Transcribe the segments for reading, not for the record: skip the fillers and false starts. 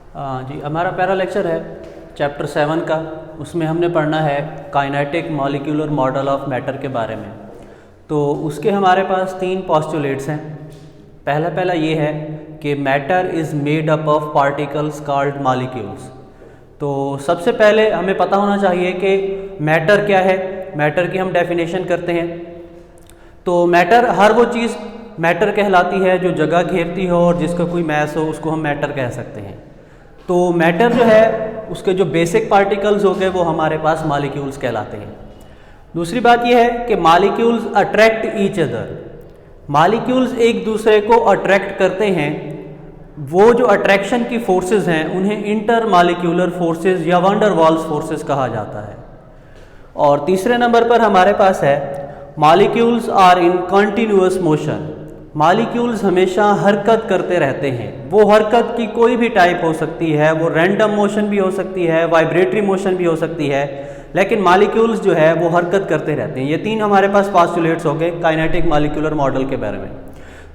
जी, हमारा पहला लेक्चर है चैप्टर 7 का। उसमें हमने पढ़ना है kinetic molecular model of matter के बारे में। तो उसके हमारे पास 3 पोस्टुलेट्स हैं। पहला ये है कि matter is made up of particles called molecules. तो सबसे पहले हमें पता होना चाहिए कि मैटर क्या है। मैटर की हम डेफिनेशन करते हैं। तो मैटर हर वो चीज़ मैटर कहलाती है जो जगह घेरती हो और जिसका कोई मैस हो, उसको हम मैटर कह सकते हैं। तो मैटर जो है उसके जो बेसिक पार्टिकल्स हो गए वो हमारे पास मॉलिक्यूल्स कहलाते हैं। दूसरी बात यह है कि molecules attract each other. Molecules एक दूसरे को अट्रैक्ट करते हैं। वो जो अट्रैक्शन की फोर्सेस हैं उन्हें इंटर मॉलिक्यूलर फोर्सेस या वैन डर वाल्स फोर्सेस कहा जाता है। और तीसरे नंबर पर हमारे पास है molecules are in continuous motion. Molecules हमेशा हरकत करते रहते हैं। वो हरकत की कोई भी टाइप हो सकती है, वो रैंडम मोशन भी हो सकती है, वाइब्रेटरी मोशन भी हो सकती है, लेकिन मॉलिक्यूल्स जो है वो हरकत करते रहते हैं। ये 3 हमारे पास पोस्टुलेट्स हो गए काइनेटिक मॉलिक्यूलर मॉडल के बारे में।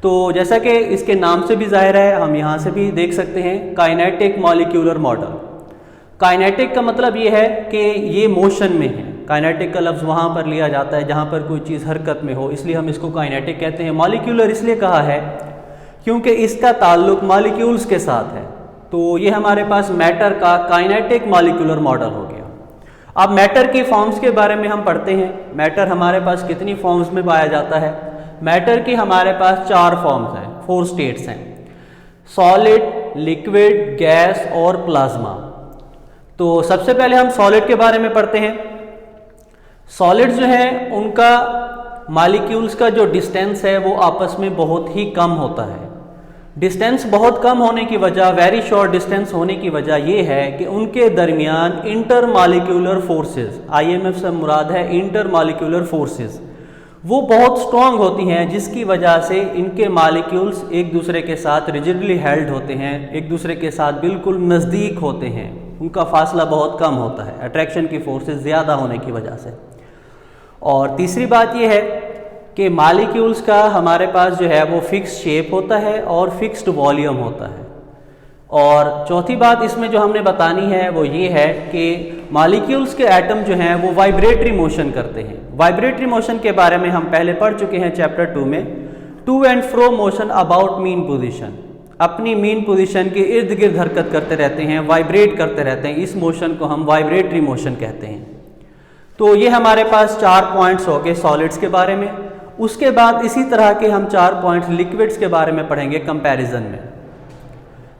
तो जैसा कि इसके नाम से भी जाहिर है, हम यहाँ से भी देख सकते हैं काइनेटिक मॉलिक्यूलर मॉडल। काइनेटिक का मतलब ये है कि ये मोशन में है। काइनेटिक का लफ्ज़ वहाँ पर लिया जाता है जहाँ पर कोई चीज़ हरकत में हो, इसलिए हम इसको काइनेटिक कहते हैं। मॉलिक्यूलर इसलिए कहा है क्योंकि इसका ताल्लुक मॉलिक्यूल्स के साथ है। तो ये हमारे पास मैटर का काइनेटिक मॉलिक्यूलर मॉडल हो गया। अब मैटर की फॉर्म्स के बारे में हम पढ़ते हैं। मैटर हमारे पास कितनी फॉर्म्स में पाया जाता है? मैटर की हमारे पास 4 फॉर्म्स हैं, 4 स्टेट्स हैं: सॉलिड, लिक्विड, गैस और प्लाज्मा। तो सबसे पहले हम सॉलिड के बारे में पढ़ते हैं। सॉलिड जो है उनका मॉलिक्यूल्स का जो डिस्टेंस है वो आपस में बहुत ही कम होता है। डिस्टेंस बहुत कम होने की वजह, वेरी शॉर्ट डिस्टेंस होने की वजह ये है कि उनके दरमियान इंटर मॉलिक्यूलर फोर्सेस, IMF से मुराद है इंटर मॉलिक्यूलर फोर्सेस, वो बहुत स्ट्रॉन्ग होती हैं, जिसकी वजह से इनके मॉलिक्यूल्स एक दूसरे के साथ रिजिडली हेल्ड होते हैं, एक दूसरे के साथ बिल्कुल नज़दीक होते हैं, उनका फासला बहुत कम होता है अट्रैक्शन की फोर्सेस ज़्यादा होने की वजह से। और तीसरी बात यह है कि मॉलिक्यूल्स का हमारे पास जो है वो फिक्स शेप होता है और फिक्स्ड वॉल्यूम होता है। और चौथी बात इसमें जो हमने बतानी है वो ये है कि मॉलिक्यूल्स के एटम जो हैं वो वाइब्रेटरी मोशन करते हैं। वाइब्रेटरी मोशन के बारे में हम पहले पढ़ चुके हैं चैप्टर 2 में। To and fro motion about mean position, अपनी मीन पोजीशन के इर्द गिर्द हरकत करते रहते हैं, वाइब्रेट करते रहते हैं। इस मोशन को हम वाइब्रेटरी मोशन कहते हैं। तो ये हमारे पास 4 पॉइंट्स हो गए सॉलिड्स के बारे में। उसके बाद इसी तरह के हम 4 पॉइंट्स लिक्विड्स के बारे में पढ़ेंगे कंपैरिजन में।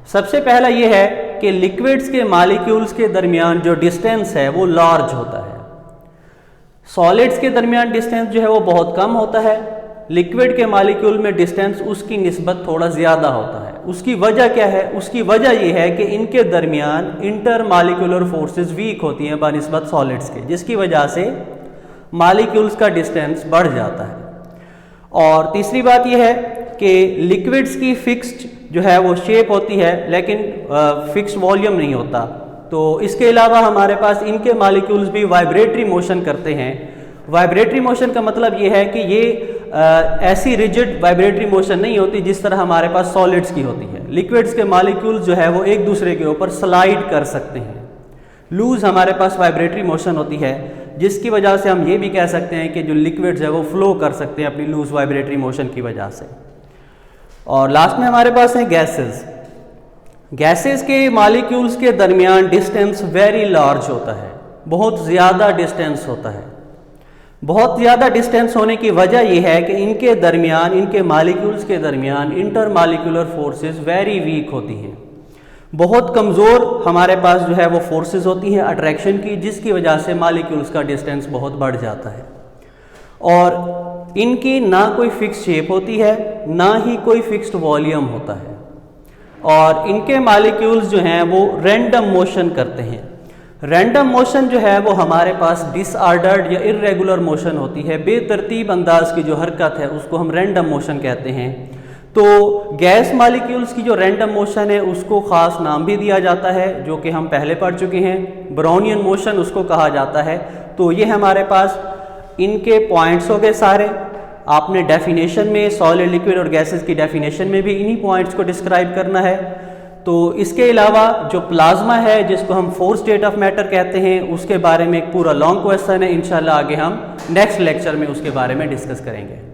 सबसे पहला ये है कि लिक्विड्स के मॉलिक्यूल्स के दरमियान जो डिस्टेंस है वो लार्ज होता है। सॉलिड्स के दरमियान डिस्टेंस जो है वो बहुत कम होता है। लिक्विड के मॉलिक्यूल में डिस्टेंस उसकी निस्बत थोड़ा ज़्यादा होता है। उसकी वजह क्या है? उसकी वजह यह है कि इनके दरमियान इंटर मॉलिक्यूलर फोर्सेस वीक होती हैं बनिस्बत सॉलिड्स के, जिसकी वजह से मॉलिक्यूल्स का डिस्टेंस बढ़ जाता है। और तीसरी बात यह है कि लिक्विड्स की फिक्स्ड जो है वो शेप होती है, लेकिन फिक्स्ड वॉल्यूम नहीं होता। तो इसके अलावा हमारे पास इनके मॉलिक्यूल्स भी वाइब्रेटरी मोशन करते हैं। वाइब्रेटरी मोशन का मतलब ये है कि ये ऐसी रिजिड वाइब्रेटरी मोशन नहीं होती जिस तरह हमारे पास सॉलिड्स की होती है। लिक्विड्स के मॉलिक्यूल्स जो है वो एक दूसरे के ऊपर स्लाइड कर सकते हैं। लूज हमारे पास वाइब्रेटरी मोशन होती है, जिसकी वजह से हम ये भी कह सकते हैं कि जो लिक्विड्स है वो फ्लो कर सकते हैं अपनी लूज वाइब्रेटरी मोशन की वजह से। और लास्ट में हमारे पास है गैसेस। गैसेस के मॉलिक्यूल्स के दरमियान डिस्टेंस वेरी लार्ज होता है, बहुत ज़्यादा डिस्टेंस होता है। बहुत ज़्यादा डिस्टेंस होने की वजह यह है कि इनके दरमियान, इनके मॉलिक्यूल्स के दरमियान inter molecular forces very weak होती हैं। बहुत कमज़ोर हमारे पास जो है वो फोर्सेस होती हैं अट्रैक्शन की, जिसकी वजह से मॉलिक्यूल्स का डिस्टेंस बहुत बढ़ जाता है। और इनकी ना कोई फिक्स शेप होती है, ना ही कोई फिक्स्ड वॉल्यूम होता है। और इनके मॉलिक्यूल्स जो हैं वो रैंडम मोशन करते हैं। रैंडम मोशन जो है वो हमारे पास डिसऑर्डर्ड या इर्रेगुलर मोशन होती है। बेतरतीब अंदाज की जो हरकत है उसको हम रैंडम मोशन कहते हैं। तो गैस मॉलिक्यूल्स की जो रैंडम मोशन है उसको ख़ास नाम भी दिया जाता है, जो कि हम पहले पढ़ चुके हैं। ब्राउनियन मोशन उसको कहा जाता है। तो ये हमारे पास इनके पॉइंट्स हो गए सारे। आपने डेफिनेशन में सॉलिड, लिक्विड और गैसेस की डेफिनेशन में भी इन्हीं पॉइंट्स को डिस्क्राइब करना है। तो इसके अलावा जो प्लाज्मा है जिसको हम फोर्थ स्टेट ऑफ मैटर कहते हैं, उसके बारे में एक पूरा लॉन्ग क्वेश्चन है। इंशाल्लाह आगे हम नेक्स्ट लेक्चर में उसके बारे में डिस्कस करेंगे।